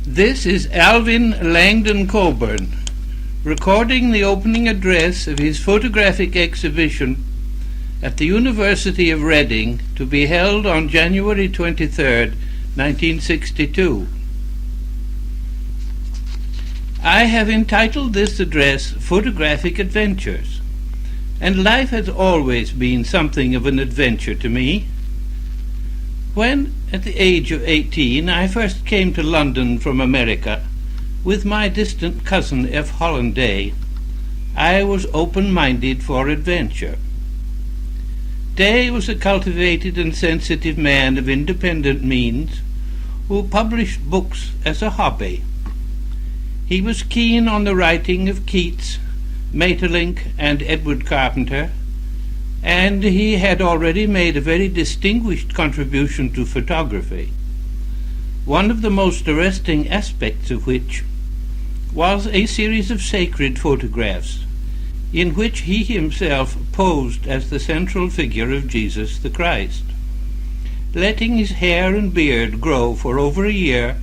This is Alvin Langdon Coburn, recording the opening address of his photographic exhibition at the University of Reading, to be held on January 23, 1962. I have entitled this address Photographic Adventures, and life has always been something of an adventure to me. When, at the age of 18, I first came to London from America with my distant cousin F. Hollanday, I was open-minded for adventure. Day was a cultivated and sensitive man of independent means who published books as a hobby. He was keen on the writing of Keats, Maeterlinck, and Edward Carpenter, and he had already made a very distinguished contribution to photography, one of the most arresting aspects of which was a series of sacred photographs in which he himself posed as the central figure of Jesus the Christ, letting his hair and beard grow for over a year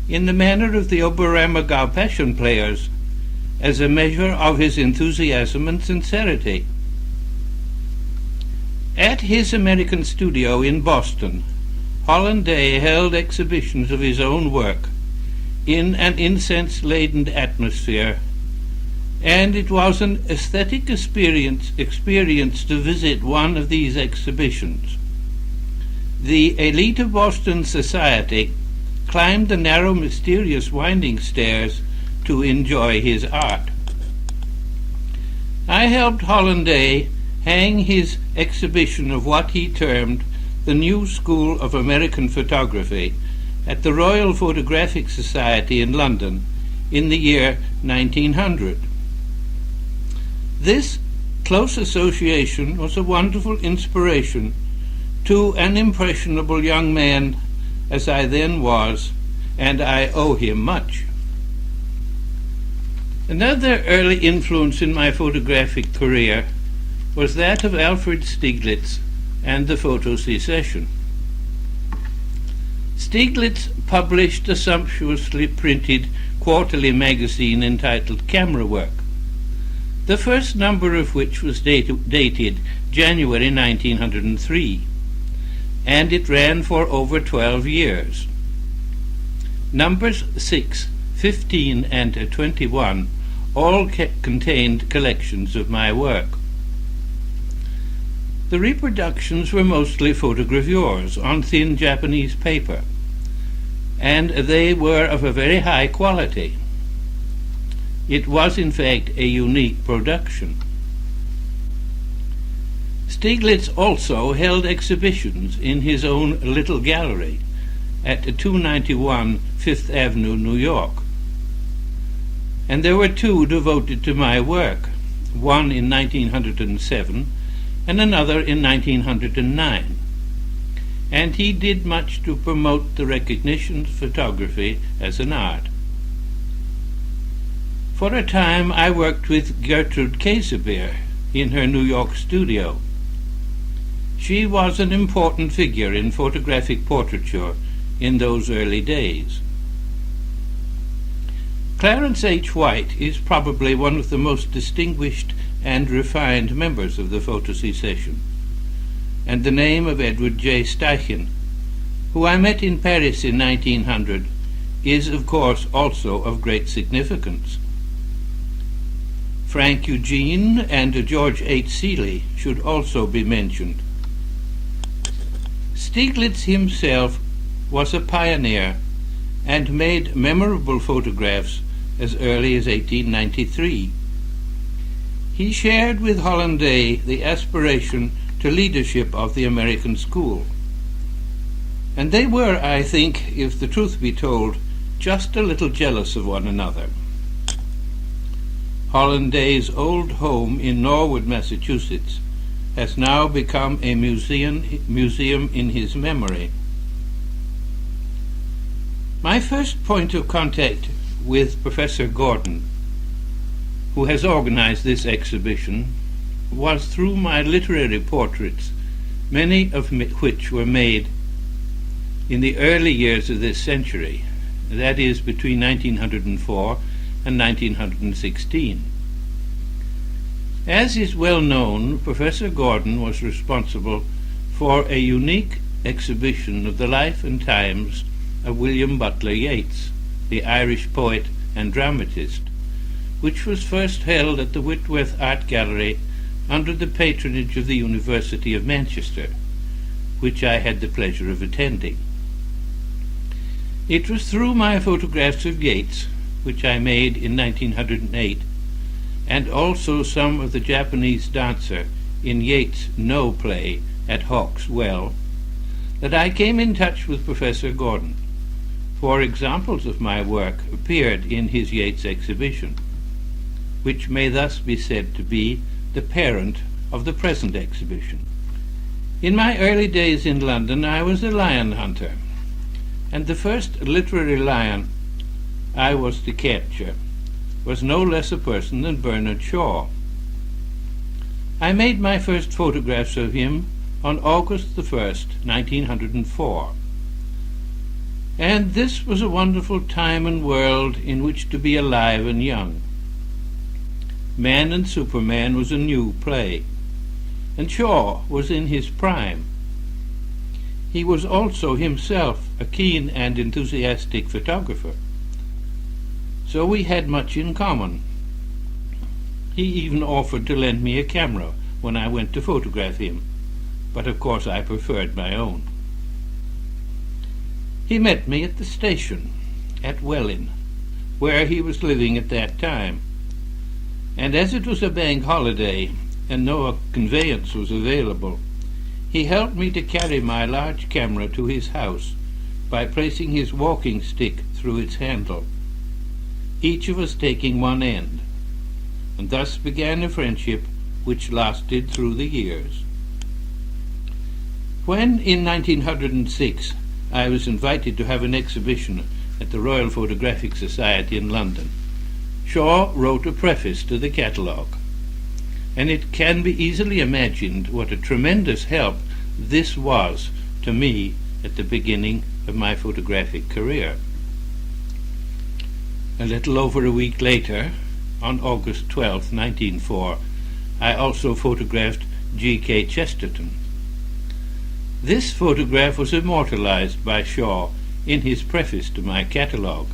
in the manner of the Oberammergau Passion Players, as a measure of his enthusiasm and sincerity. At his American studio in Boston, Hollanday held exhibitions of his own work in an incense-laden atmosphere, and it was an aesthetic experience to visit one of these exhibitions. The elite of Boston society climbed the narrow, mysterious winding stairs to enjoy his art. I helped Hollanday hang his exhibition of what he termed the New School of American Photography at the Royal Photographic Society in London in the year 1900. This close association was a wonderful inspiration to an impressionable young man as I then was, and I owe him much. Another early influence in my photographic career was that of Alfred Stieglitz and the photo secession. Stieglitz published a sumptuously printed quarterly magazine entitled Camera Work, the first number of which was dated January 1903, and it ran for over 12 years. Numbers 6, 15, and 21 all contained collections of my work. The reproductions were mostly photogravures on thin Japanese paper, and they were of a very high quality. It was, in fact, a unique production. Stieglitz also held exhibitions in his own little gallery at 291 Fifth Avenue, New York. And there were two devoted to my work, one in 1907 and another in 1909. And he did much to promote the recognition of photography as an art. For a time I worked with Gertrude Käsebier in her New York studio. She was an important figure in photographic portraiture in those early days. Clarence H. White is probably one of the most distinguished and refined members of the photo secession, and the name of Edward J. Steichen, who I met in Paris in 1900, is of course also of great significance. Frank Eugene and George H. Seeley should also be mentioned. Stieglitz himself was a pioneer and made memorable photographs as early as 1893. He shared with Hollanday the aspiration to leadership of the American school. And they were, I think, if the truth be told, just a little jealous of one another. Hollanday's old home in Norwood, Massachusetts, has now become a museum in his memory. My first point of contact with Professor Gordon, who has organized this exhibition, was through my literary portraits, many of which were made in the early years of this century, that is, between 1904 and 1916. As is well known, Professor Gordon was responsible for a unique exhibition of the life and times of William Butler Yeats, the Irish poet and dramatist, which was first held at the Whitworth Art Gallery under the patronage of the University of Manchester, which I had the pleasure of attending. It was through my photographs of Yeats, which I made in 1908, and also some of the Japanese dancer in Yeats' No play at Hawk's Well, that I came in touch with Professor Gordon, for examples of my work appeared in his Yeats exhibition, which may thus be said to be the parent of the present exhibition. In my early days in London I was a lion hunter, and the first literary lion I was to capture was no less a person than Bernard Shaw. I made my first photographs of him on August the 1st, 1904. And this was a wonderful time and world in which to be alive and young. Man and Superman was a new play, and Shaw was in his prime. He was also himself a keen and enthusiastic photographer, so we had much in common. He even offered to lend me a camera when I went to photograph him, but of course I preferred my own. He met me at the station at Welwyn, where he was living at that time, and as it was a bank holiday and no conveyance was available, he helped me to carry my large camera to his house by placing his walking stick through its handle, each of us taking one end, and thus began a friendship which lasted through the years. When, in 1906, I was invited to have an exhibition at the Royal Photographic Society in London, Shaw wrote a preface to the catalogue, and it can be easily imagined what a tremendous help this was to me at the beginning of my photographic career. A little over a week later, on August 12, 1904, I also photographed G.K. Chesterton. This photograph was immortalized by Shaw in his preface to my catalogue,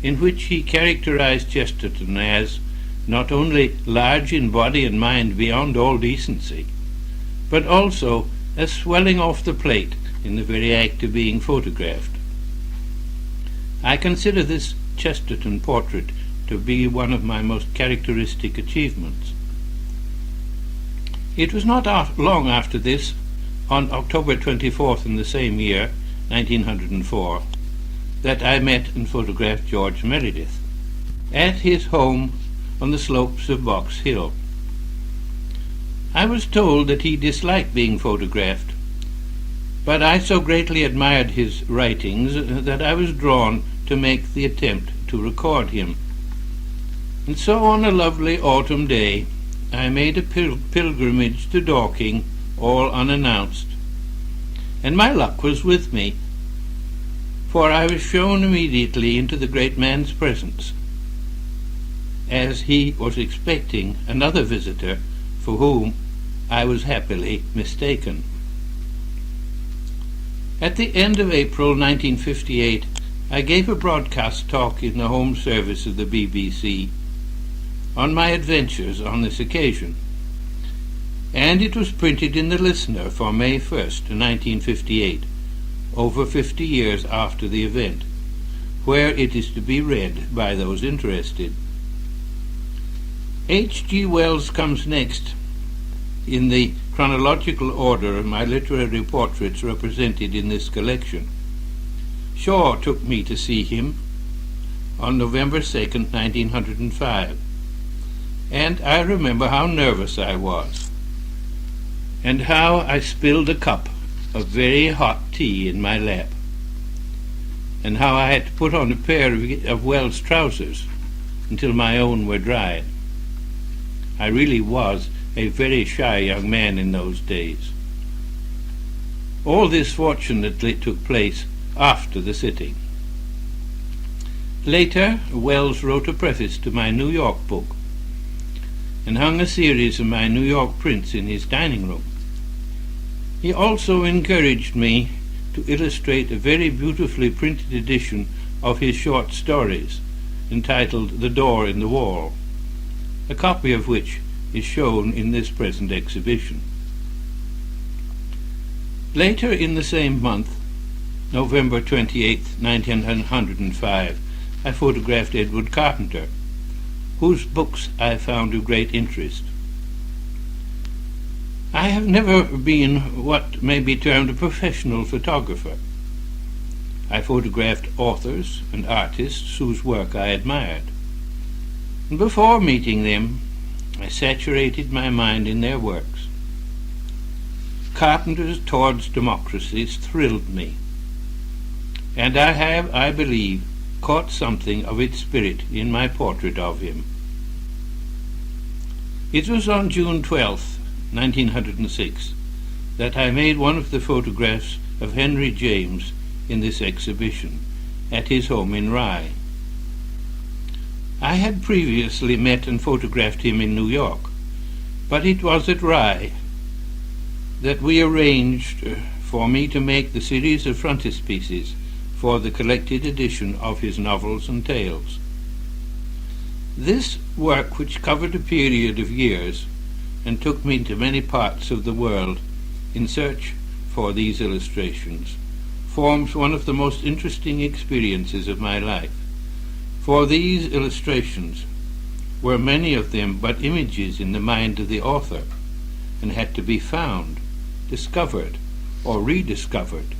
in which he characterized Chesterton as not only large in body and mind beyond all decency, but also as swelling off the plate in the very act of being photographed. I consider this Chesterton portrait to be one of my most characteristic achievements. It was not long after this, on October 24th in the same year, 1904, that I met and photographed George Meredith at his home on the slopes of Box Hill. I was told that he disliked being photographed, but I so greatly admired his writings that I was drawn to make the attempt to record him. And so on a lovely autumn day I made a pilgrimage to Dorking, all unannounced, and my luck was with me, for I was shown immediately into the great man's presence, as he was expecting another visitor for whom I was happily mistaken. At the end of April 1958, I gave a broadcast talk in the home service of the BBC on my adventures on this occasion, and it was printed in the Listener for May 1st, 1958, over 50 years after the event, where it is to be read by those interested. H.G. Wells comes next in the chronological order of my literary portraits represented in this collection. Shaw took me to see him on November 2nd, 1905, and I remember how nervous I was, and how I spilled a cup of very hot tea in my lap, and how I had to put on a pair of Wells' trousers until my own were dried. I really was a very shy young man in those days. All this fortunately took place after the sitting. Later, Wells wrote a preface to my New York book and hung a series of my New York prints in his dining room. He also encouraged me to illustrate a very beautifully printed edition of his short stories, entitled The Door in the Wall, a copy of which is shown in this present exhibition. Later in the same month, November 28, 1905, I photographed Edward Carpenter, whose books I found of great interest. I have never been what may be termed a professional photographer. I photographed authors and artists whose work I admired. And before meeting them, I saturated my mind in their works. Carpenter's Towards Democracy thrilled me, and I have, I believe, caught something of its spirit in my portrait of him. It was on June 12, 1906, that I made one of the photographs of Henry James in this exhibition, at his home in Rye. I had previously met and photographed him in New York, but it was at Rye that we arranged for me to make the series of frontispieces for the collected edition of his novels and tales. This work, which covered a period of years and took me to many parts of the world in search for these illustrations, forms one of the most interesting experiences of my life. For these illustrations were many of them but images in the mind of the author, and had to be found, discovered, or rediscovered.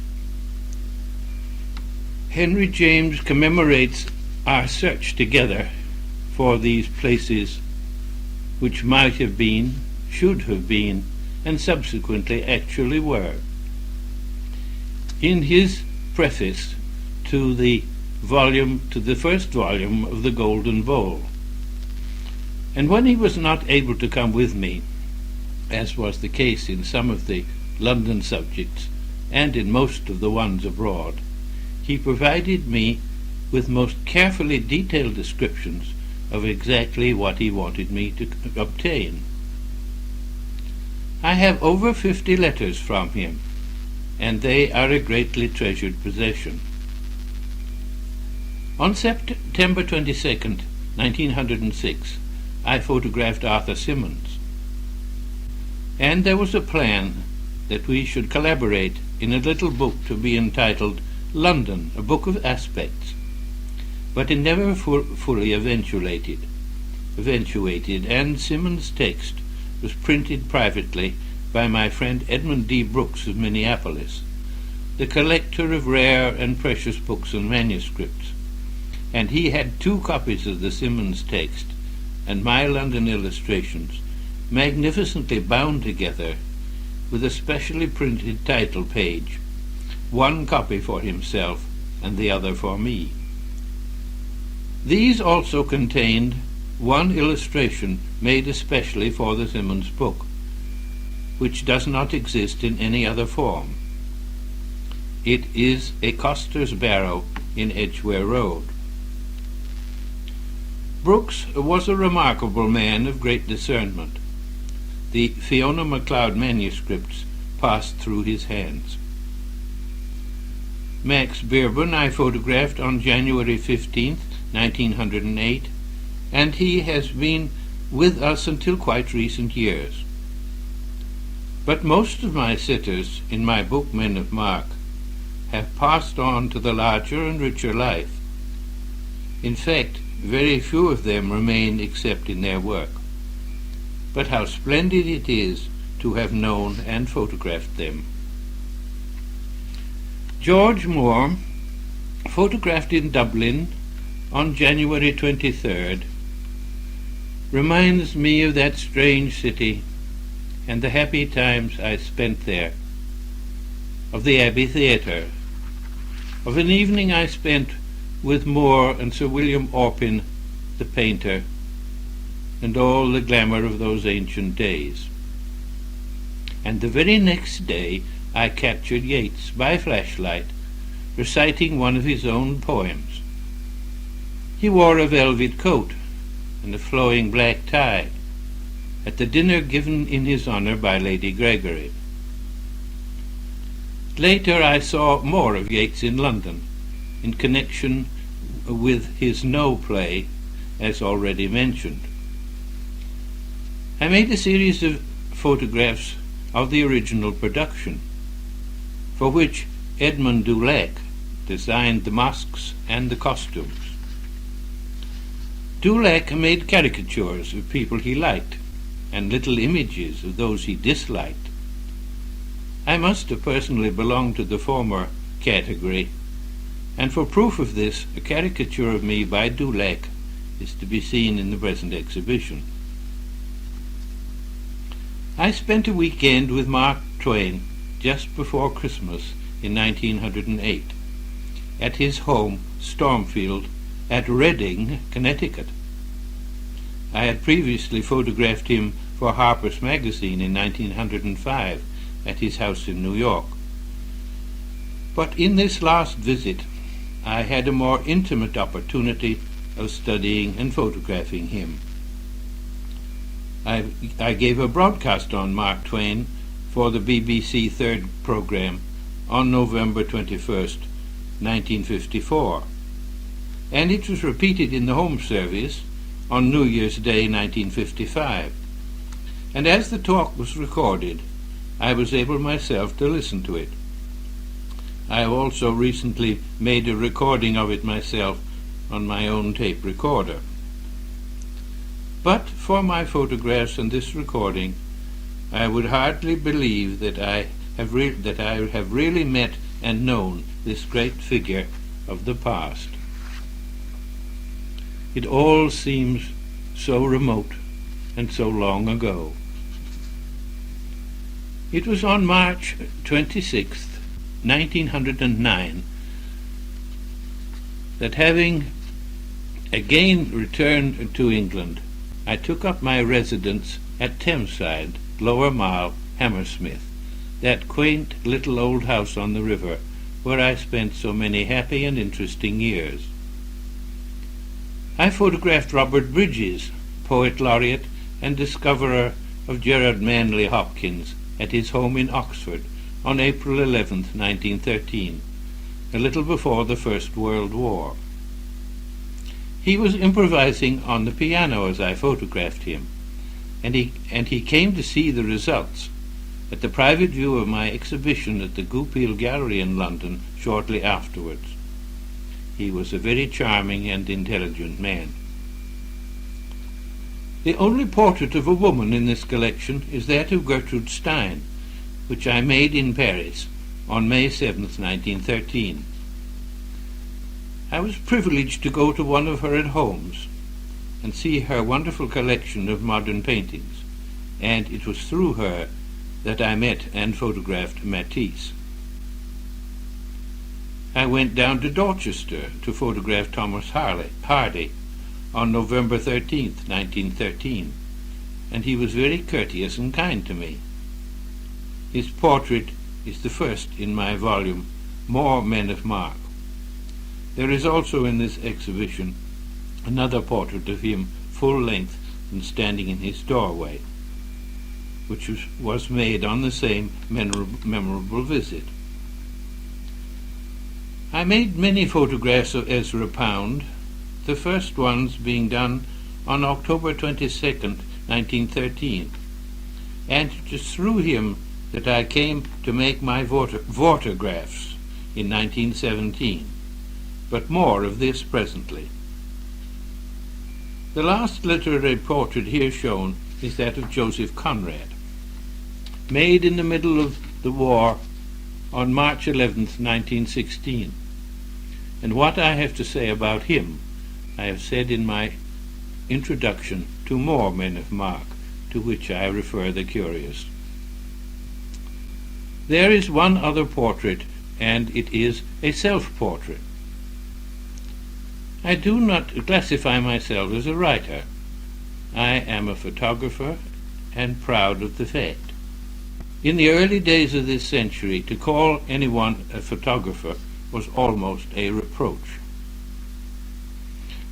Henry James commemorates our search together for these places which might have been, should have been, and subsequently actually were. In his preface to the first volume of The Golden Bowl. And when he was not able to come with me, as was the case in some of the London subjects and in most of the ones abroad, he provided me with most carefully detailed descriptions of exactly what he wanted me to obtain. I have over 50 letters from him, and they are a greatly treasured possession. On September 22nd, 1906, I photographed Arthur Symonds, and there was a plan that we should collaborate in a little book to be entitled London, a Book of Aspects, but it never fully eventuated, and Symonds' text was printed privately by my friend Edmund D. Brooks of Minneapolis, the collector of rare and precious books and manuscripts, and he had 2 copies of the Symonds text and my London illustrations magnificently bound together with a specially printed title page, 1 copy for himself and the other for me. These also contained 1 illustration made especially for the Symonds book, which does not exist in any other form. It is a coster's barrow in Edgware Road. Brooks was a remarkable man of great discernment. The Fiona MacLeod manuscripts passed through his hands. Max Beerbohm I photographed on January 15th, 1908, and he has been with us until quite recent years. But most of my sitters in my book Men of Mark have passed on to the larger and richer life. In fact, very few of them remain except in their work. But how splendid it is to have known and photographed them. George Moore, photographed in Dublin on January 23rd, reminds me of that strange city and the happy times I spent there, of the Abbey Theatre, of an evening I spent with Moore and Sir William Orpin, the painter, and all the glamour of those ancient days. And the very next day I captured Yeats by flashlight, reciting one of his own poems. He wore a velvet coat and a flowing black tie at the dinner given in his honor by Lady Gregory. Later I saw more of Yeats in London, in connection with his No play, as already mentioned. I made a series of photographs of the original production, for which Edmund Dulac designed the masks and the costumes. Dulac made caricatures of people he liked, and little images of those he disliked. I must have personally belonged to the former category, and for proof of this, a caricature of me by Dulac is to be seen in the present exhibition. I spent a weekend with Mark Twain just before Christmas in 1908 at his home, Stormfield, at Redding, Connecticut. I had previously photographed him for Harper's Magazine in 1905 at his house in New York. But in this last visit, I had a more intimate opportunity of studying and photographing him. I gave a broadcast on Mark Twain for the BBC third programme on November 21st, 1954, and it was repeated in the home service on New Year's Day 1955. And as the talk was recorded, I was able myself to listen to it. I have also recently made a recording of it myself on my own tape recorder. But for my photographs and this recording, I would hardly believe that I have really met and known this great figure of the past. It all seems so remote and so long ago. It was on March 26th, 1909, that having again returned to England, I took up my residence at Thameside, Lower Mile, Hammersmith, that quaint little old house on the river where I spent so many happy and interesting years. I photographed Robert Bridges, poet laureate and discoverer of Gerard Manley Hopkins, at his home in Oxford on April 11th, 1913, a little before the First World War. He was improvising on the piano as I photographed him, and he came to see the results at the private view of my exhibition at the Goupil Gallery in London shortly afterwards. He was a very charming and intelligent man. The only portrait of a woman in this collection is that of Gertrude Stein, which I made in Paris on May 7th, 1913. I was privileged to go to one of her homes and see her wonderful collection of modern paintings, and it was through her that I met and photographed Matisse. I went down to Dorchester to photograph Thomas Hardy on November 13th, 1913, and he was very courteous and kind to me. His portrait is the first in my volume, More Men of Mark. There is also in this exhibition another portrait of him, full length and standing in his doorway, which was made on the same memorable visit. I made many photographs of Ezra Pound, the first ones being done on October 22nd, 1913, and it was through him that I came to make my photographs in 1917, but more of this presently. The last literary portrait here shown is that of Joseph Conrad, made in the middle of the war on March 11th, 1916. And what I have to say about him, I have said in my introduction to More Men of Mark, to which I refer the curious. There is one other portrait, and it is a self-portrait. I do not classify myself as a writer. I am a photographer, and proud of the fact. In the early days of this century, to call anyone a photographer was almost a reproach.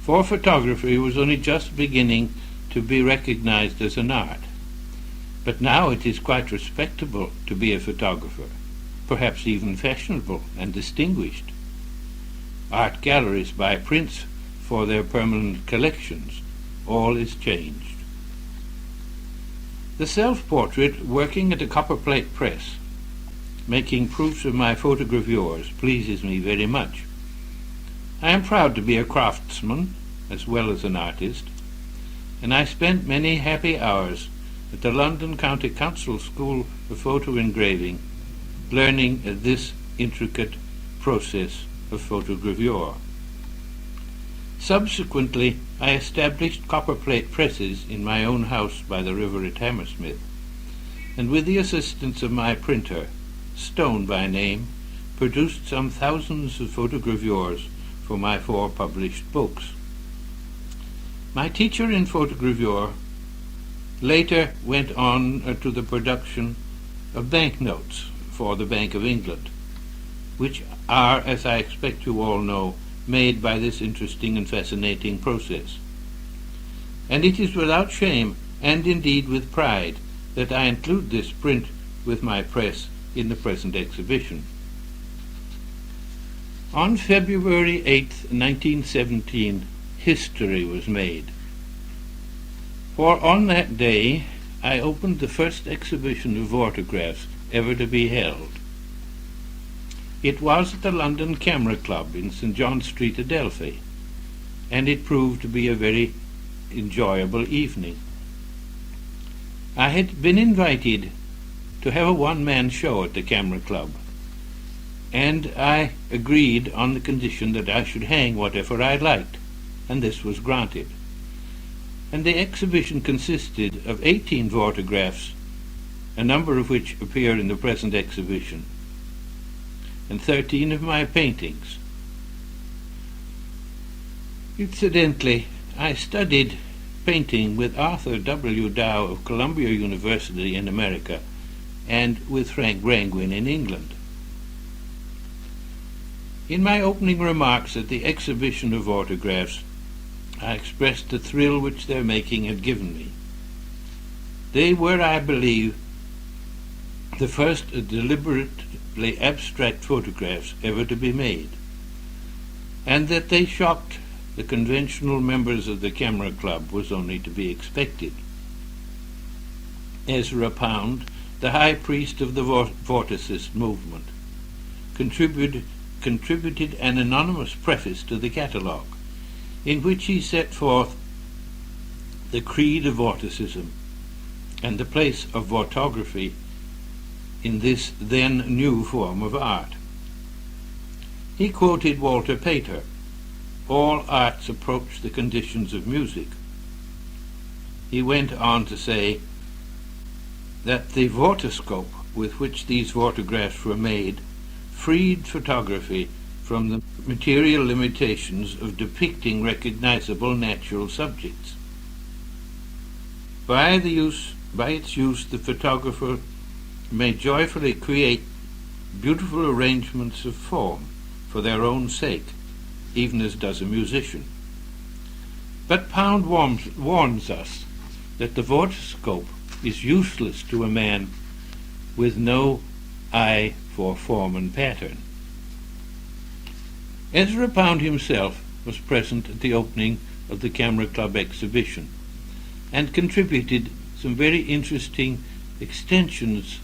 for photography was only just beginning to be recognized as an art. But now it is quite respectable to be a photographer, perhaps even fashionable and distinguished. Art galleries buy prints for their permanent collections. All is changed. The self-portrait working at a copperplate press, making proofs of my photogravures, pleases me very much. I am proud to be a craftsman as well as an artist, and I spent many happy hours at the London County Council School of Photo Engraving, learning this intricate process of photogravure. Subsequently, I established copperplate presses in my own house by the river at Hammersmith, and with the assistance of my printer, Stone by name, produced some thousands of photogravures for my 4 published books. My teacher in photogravure later went on to the production of banknotes for the Bank of England, which are, as I expect you all know, made by this interesting and fascinating process. And it is without shame, and indeed with pride, that I include this print with my press in the present exhibition. On February 8, 1917, history was made. For on that day I opened the first exhibition of photographs ever to be held. It was at the London Camera Club in St. John Street, Adelphi, and it proved to be a very enjoyable evening. I had been invited to have a one-man show at the Camera Club, and I agreed on the condition that I should hang whatever I liked, and this was granted. And the exhibition consisted of 18 photographs, a number of which appear in the present exhibition, and 13 of my paintings. Incidentally, I studied painting with Arthur W. Dow of Columbia University in America and with Frank Brangwyn in England. In my opening remarks at the exhibition of photographs, I expressed the thrill which their making had given me. They were, I believe, the first deliberately abstract photographs ever to be made, and that they shocked the conventional members of the Camera Club was only to be expected. Ezra Pound, the high priest of the vorticist movement, contributed an anonymous preface to the catalogue, in which he set forth the creed of vorticism and the place of photography in this then new form of art. He quoted Walter Pater, "All arts approach the conditions of music." He went on to say that the vortiscope with which these photographs were made freed photography from the material limitations of depicting recognizable natural subjects. By its use, the photographer may joyfully create beautiful arrangements of form for their own sake, even as does a musician. But Pound warns us that the vortiscope is useless to a man with no eye for form and pattern. Ezra Pound himself was present at the opening of the Camera Club exhibition and contributed some very interesting extensions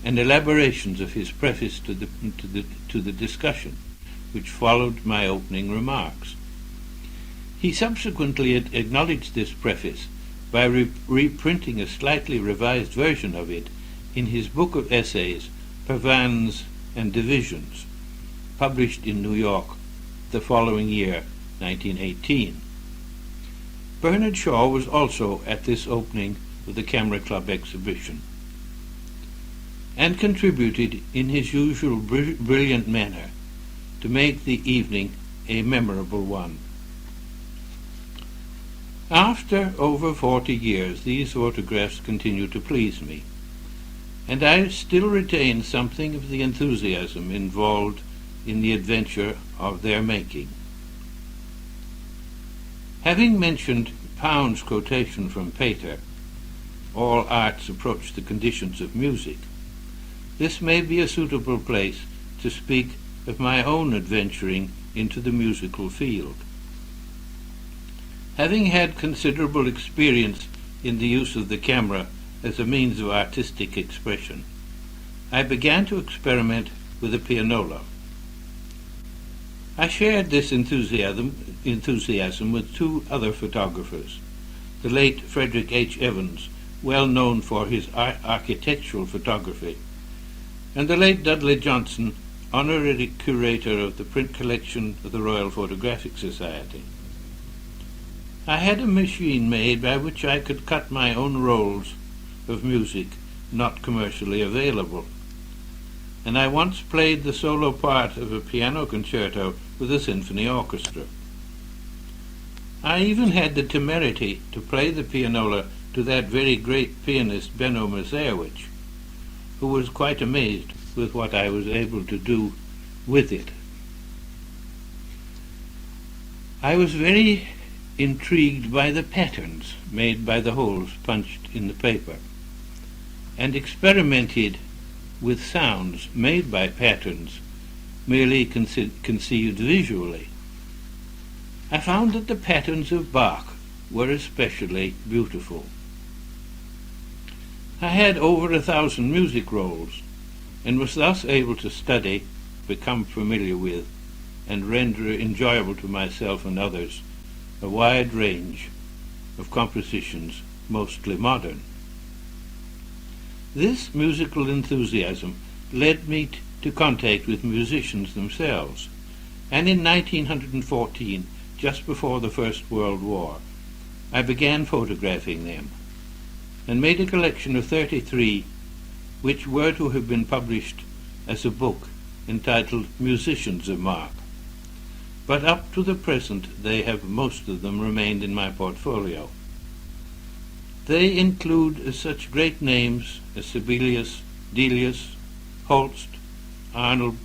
and elaborations of his preface to the discussion, which followed my opening remarks. He subsequently acknowledged this preface by reprinting a slightly revised version of it in his book of essays, Pavans and Divisions, published in New York the following year, 1918. Bernard Shaw was also at this opening of the Camera Club exhibition, and contributed in his usual brilliant manner to make the evening a memorable one. After over 40 years, these photographs continue to please me, and I still retain something of the enthusiasm involved in the adventure of their making. Having mentioned Pound's quotation from Pater, "All arts approach the conditions of music," this may be a suitable place to speak of my own adventuring into the musical field. Having had considerable experience in the use of the camera as a means of artistic expression, I began to experiment with a pianola. I shared this enthusiasm with two other photographers, the late Frederick H. Evans, well known for his architectural photography, and the late Dudley Johnson, honorary curator of the print collection of the Royal Photographic Society. I had a machine made by which I could cut my own rolls of music not commercially available, and I once played the solo part of a piano concerto with a symphony orchestra. I even had the temerity to play the pianola to that very great pianist Benno Mazurewicz, who was quite amazed with what I was able to do with it. I was very intrigued by the patterns made by the holes punched in the paper, and experimented with sounds made by patterns merely conceived visually. I found that the patterns of Bach were especially beautiful. I had over 1,000 music rolls, and was thus able to study, become familiar with, and render enjoyable to myself and others a wide range of compositions, mostly modern. This musical enthusiasm led me to contact with musicians themselves, and in 1914, just before the First World War, I began photographing them, and made a collection of 33 which were to have been published as a book entitled Musicians of Mark. But up to the present they have most of them remained in my portfolio. They include such great names as Sibelius, Delius, Holst, Arnold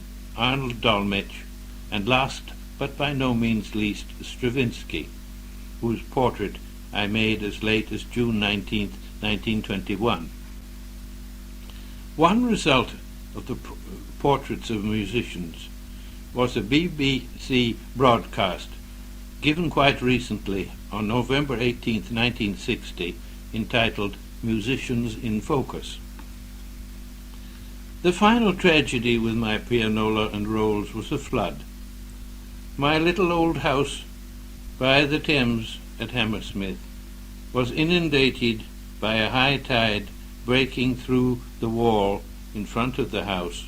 Dolmetsch, and last but by no means least Stravinsky, whose portrait I made as late as June 19, 1921. One result of the portraits of musicians was a BBC broadcast given quite recently on November 18, 1960, entitled Musicians in Focus. The final tragedy with my pianola and rolls was a flood. My little old house by the Thames at Hammersmith was inundated by a high tide breaking through the wall in front of the house,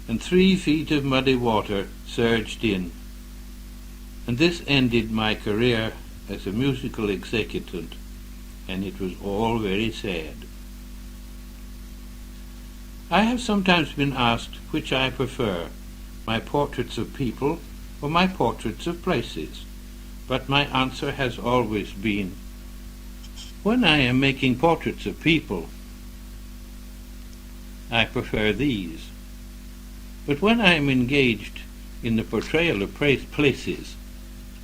and 3 feet of muddy water surged in, and this ended my career as a musical executant, and it was all very sad. I have sometimes been asked which I prefer, my portraits of people or my portraits of places, but my answer has always been, when I am making portraits of people, I prefer these. But when I am engaged in the portrayal of places,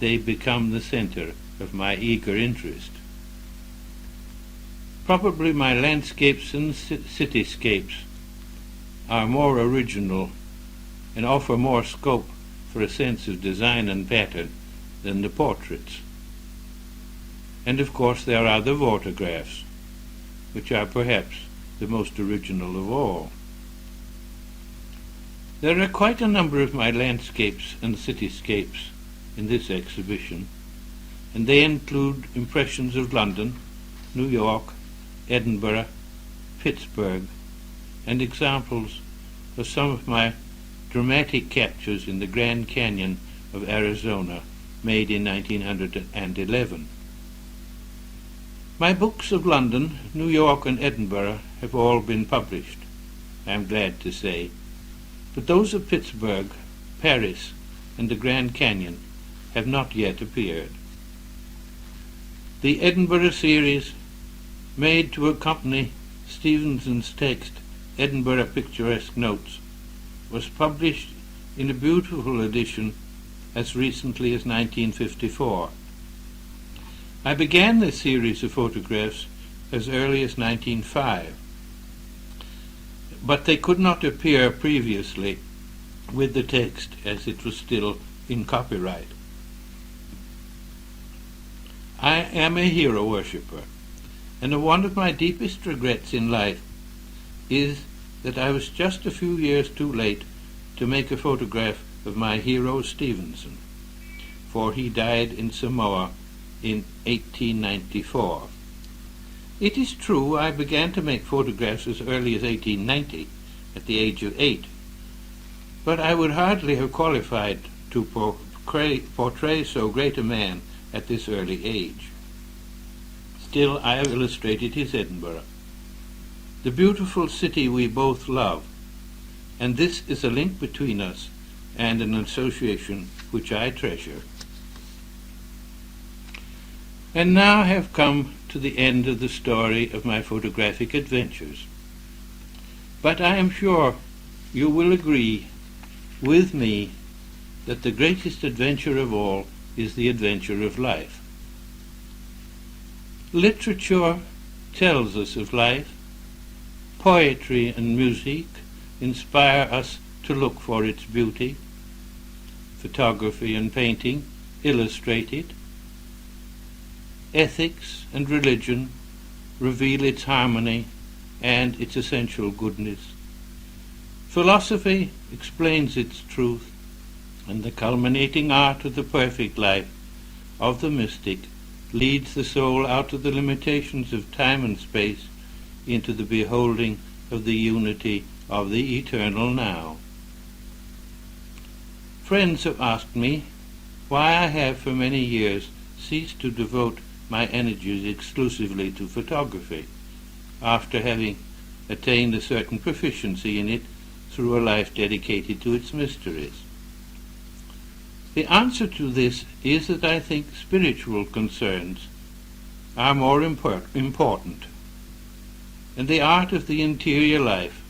they become the center of my eager interest. Probably my landscapes and cityscapes are more original and offer more scope for a sense of design and pattern than the portraits. And of course there are the photographs, which are perhaps the most original of all. There are quite a number of my landscapes and cityscapes in this exhibition, and they include impressions of London, New York, Edinburgh, Pittsburgh, and examples of some of my dramatic captures in the Grand Canyon of Arizona, made in 1911. My books of London, New York, and Edinburgh have all been published, I am glad to say, but those of Pittsburgh, Paris, and the Grand Canyon have not yet appeared. The Edinburgh series, made to accompany Stevenson's text, Edinburgh Picturesque Notes, was published in a beautiful edition as recently as 1954, I began this series of photographs as early as 1905, but they could not appear previously with the text as it was still in copyright. I am a hero worshipper, and one of my deepest regrets in life is that I was just a few years too late to make a photograph of my hero Stevenson, for he died in Samoa in 1894. It is true I began to make photographs as early as 1890, at the age of 8, but I would hardly have qualified to portray so great a man at this early age. Still, I have illustrated his Edinburgh, the beautiful city we both love, and this is a link between us and an association which I treasure. And now have come to the end of the story of my photographic adventures. But I am sure you will agree with me that the greatest adventure of all is the adventure of life. Literature tells us of life. Poetry and music inspire us to look for its beauty. Photography and painting illustrate it. Ethics and religion reveal its harmony and its essential goodness. Philosophy explains its truth, and the culminating art of the perfect life of the mystic leads the soul out of the limitations of time and space into the beholding of the unity of the eternal now. Friends have asked me why I have for many years ceased to devote my energies exclusively to photography, after having attained a certain proficiency in it through a life dedicated to its mysteries. The answer to this is that I think spiritual concerns are more important, and the art of the interior life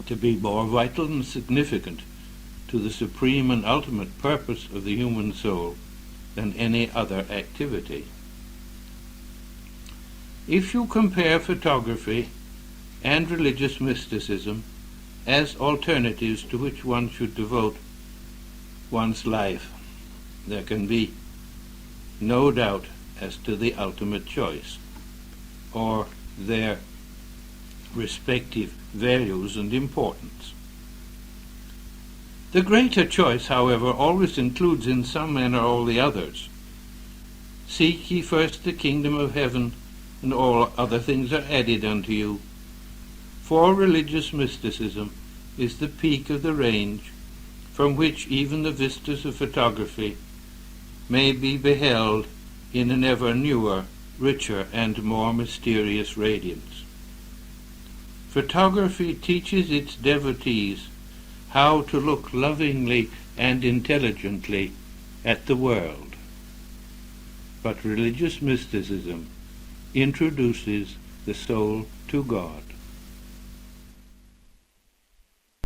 to be more vital and significant to the supreme and ultimate purpose of the human soul than any other activity. If you compare photography and religious mysticism as alternatives to which one should devote one's life, there can be no doubt as to the ultimate choice, or their respective values and importance. The greater choice, however, always includes in some manner all the others. Seek ye first the kingdom of heaven, and all other things are added unto you. For religious mysticism is the peak of the range from which even the vistas of photography may be beheld in an ever newer, richer, and more mysterious radiance. Photography teaches its devotees how to look lovingly and intelligently at the world, but religious mysticism introduces the soul to God.